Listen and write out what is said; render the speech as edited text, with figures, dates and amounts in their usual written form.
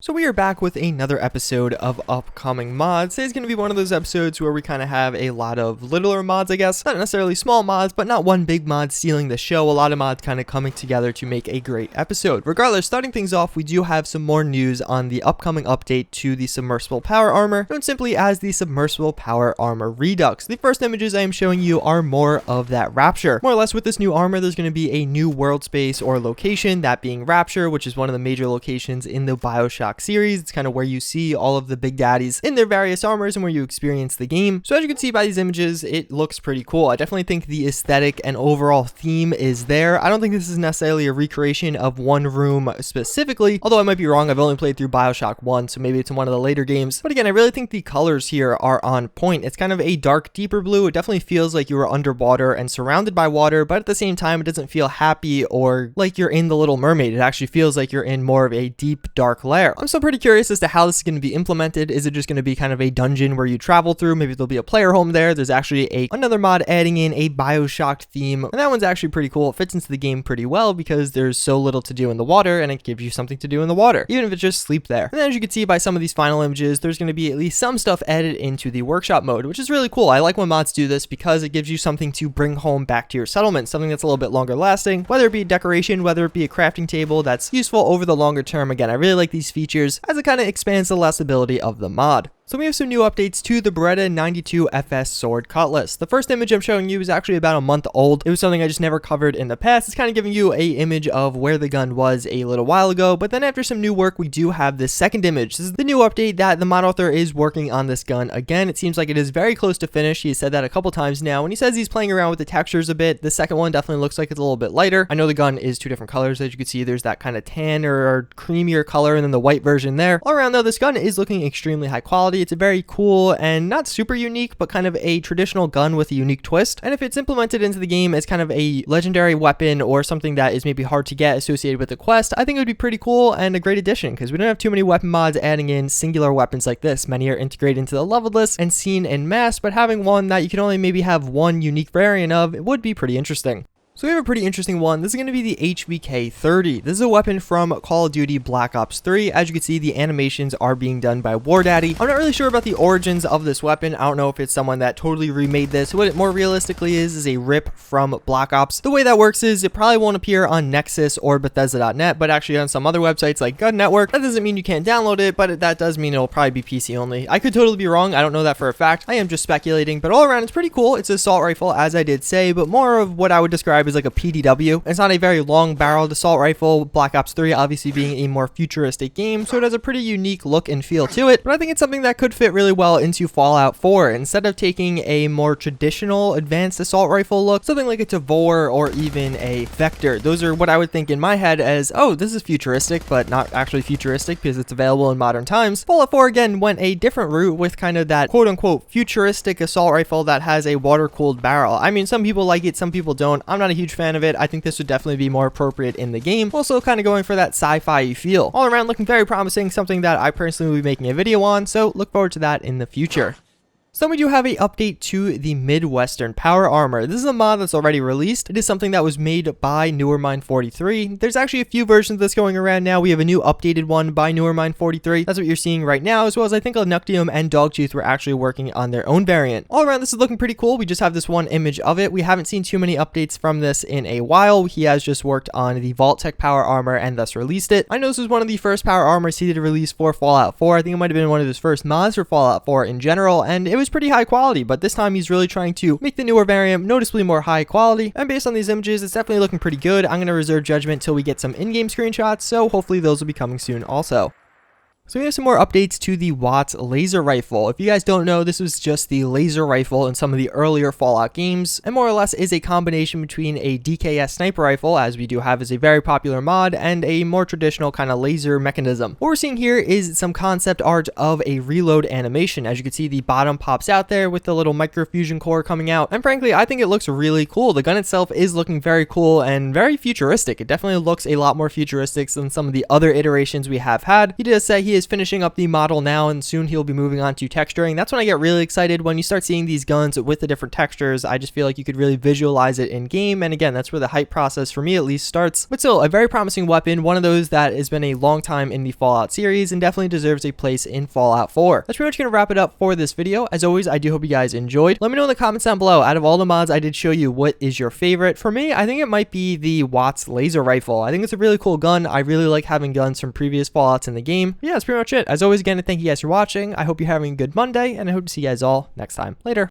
So we are back with another episode of upcoming mods. Today's going to be one of those episodes where we kind of have a lot of littler mods, I guess. Not necessarily small mods, but not one big mod stealing the show. A lot of mods kind of coming together to make a great episode. Regardless, starting things off, we do have some more news on the upcoming update to the Submersible Power Armor, known simply as the Submersible Power Armor Redux. The first images I am showing you are more of that Rapture. More or less with this new armor, there's going to be a new world space or location, that being Rapture, which is one of the major locations in the BioShock series. It's kind of where you see all of the big daddies in their various armors and where you experience the game. So as you can see by these images, it looks pretty cool. I definitely think the aesthetic and overall theme is there. I don't think this is necessarily a recreation of one room specifically, although I might be wrong. I've only played through BioShock 1, so maybe it's in one of the later games. But again, I really think the colors here are on point. It's kind of a dark, deeper blue. It definitely feels like you are underwater and surrounded by water, but at the same time, it doesn't feel happy or like you're in The Little Mermaid. It actually feels like you're in more of a deep, dark lair. I'm so pretty curious as to how this is going to be implemented. Is it just going to be kind of a dungeon where you travel through? Maybe there'll be a player home there. There's actually another mod adding in a BioShock theme, and that one's actually pretty cool. It fits into the game pretty well because there's so little to do in the water, and it gives you something to do in the water, even if it's just sleep there. And then as you can see by some of these final images, there's going to be at least some stuff added into the workshop mode, which is really cool. I like when mods do this because it gives you something to bring home back to your settlement, something that's a little bit longer lasting, whether it be decoration, whether it be a crafting table that's useful over the longer term. Again, I really like these features as it kind of expands the lessability of the mod. So we have some new updates to the Beretta 92 FS Sword Cutlass. The first image I'm showing you is actually about a month old. It was something I just never covered in the past. It's kind of giving you a image of where the gun was a little while ago, but then after some new work, we do have this second image. This is the new update that the mod author is working on this gun again. It seems like it is very close to finish. He has said that a couple times now. When he says he's playing around with the textures a bit, the second one definitely looks like it's a little bit lighter. I know the gun is two different colors. As you can see, there's that kind of tan or creamier color and then the white version there. All around though, this gun is looking extremely high quality. It's a very cool and not super unique, but kind of a traditional gun with a unique twist. And if it's implemented into the game as kind of a legendary weapon or something that is maybe hard to get associated with the quest, I think it would be pretty cool and a great addition because we don't have too many weapon mods adding in singular weapons like this. Many are integrated into the leveled list and seen en masse, but having one that you can only maybe have one unique variant of, it would be pretty interesting. So we have a pretty interesting one. This is going to be the HVK-30. This is a weapon from Call of Duty Black Ops 3. As you can see, the animations are being done by War Daddy. I'm not really sure about the origins of this weapon. I don't know if it's someone that totally remade this. What it more realistically is a rip from Black Ops. The way that works is it probably won't appear on Nexus or Bethesda.net, but actually on some other websites like Gun Network. That doesn't mean you can't download it, but that does mean it'll probably be PC only. I could totally be wrong. I don't know that for a fact. I am just speculating, but all around it's pretty cool. It's an assault rifle, as I did say, but more of what I would describe as like a PDW. It's not a very long barreled assault rifle, Black Ops 3 obviously being a more futuristic game, so it has a pretty unique look and feel to it, but I think it's something that could fit really well into Fallout 4. Instead of taking a more traditional advanced assault rifle look, something like a Tavor or even a Vector. Those are what I would think in my head as, oh, this is futuristic, but not actually futuristic because it's available in modern times. Fallout 4 again went a different route with kind of that quote-unquote futuristic assault rifle that has a water-cooled barrel. I mean, some people like it, some people don't. I'm not a huge fan of it. I think this would definitely be more appropriate in the game. Also kind of going for that sci-fi feel. All around looking very promising, something that I personally will be making a video on, so look forward to that in the future. So we do have an update to the Midwestern Power Armor. This is a mod that's already released. It is something that was made by NewerMind43. There's actually a few versions of this going around now. We have a new updated one by NewerMind43. That's what you're seeing right now, as well as I think Noctium and Dogtooth were actually working on their own variant. All around, this is looking pretty cool. We just have this one image of it. We haven't seen too many updates from this in a while. He has just worked on the Vault-Tec Power Armor and thus released it. I know this was one of the first Power Armors he did release for Fallout 4. I think it might have been one of his first mods for Fallout 4 in general, and it was pretty high quality, but this time he's really trying to make the newer variant noticeably more high quality, and based on these images, it's definitely looking pretty good. I'm going to reserve judgment till we get some in-game screenshots, so hopefully those will be coming soon also. So we have some more updates to the Wattz laser rifle. If you guys don't know, this was just the laser rifle in some of the earlier Fallout games, and more or less is a combination between a DKS sniper rifle, as we do have as a very popular mod, and a more traditional kind of laser mechanism. What we're seeing here is some concept art of a reload animation. As you can see, the bottom pops out there with the little microfusion core coming out, and frankly, I think it looks really cool. The gun itself is looking very cool and very futuristic. It definitely looks a lot more futuristic than some of the other iterations we have had. He did say he is finishing up the model now, and soon he'll be moving on to texturing. That's when I get really excited, when you start seeing these guns with the different textures. I just feel like you could really visualize it in game, and again, that's where the hype process for me at least starts. But still, a very promising weapon, one of those that has been a long time in the Fallout series and definitely deserves a place in Fallout 4. That's pretty much going to wrap it up for this video. As always, I do hope you guys enjoyed. Let me know in the comments down below, out of all the mods I did show you, what is your favorite? For me, I think it might be the Wattz laser rifle. I think it's a really cool gun. I really like having guns from previous Fallouts in the game. But yeah, that's pretty much it. As always, again, thank you guys for watching. I hope you're having a good Monday, and I hope to see you guys all next time. Later.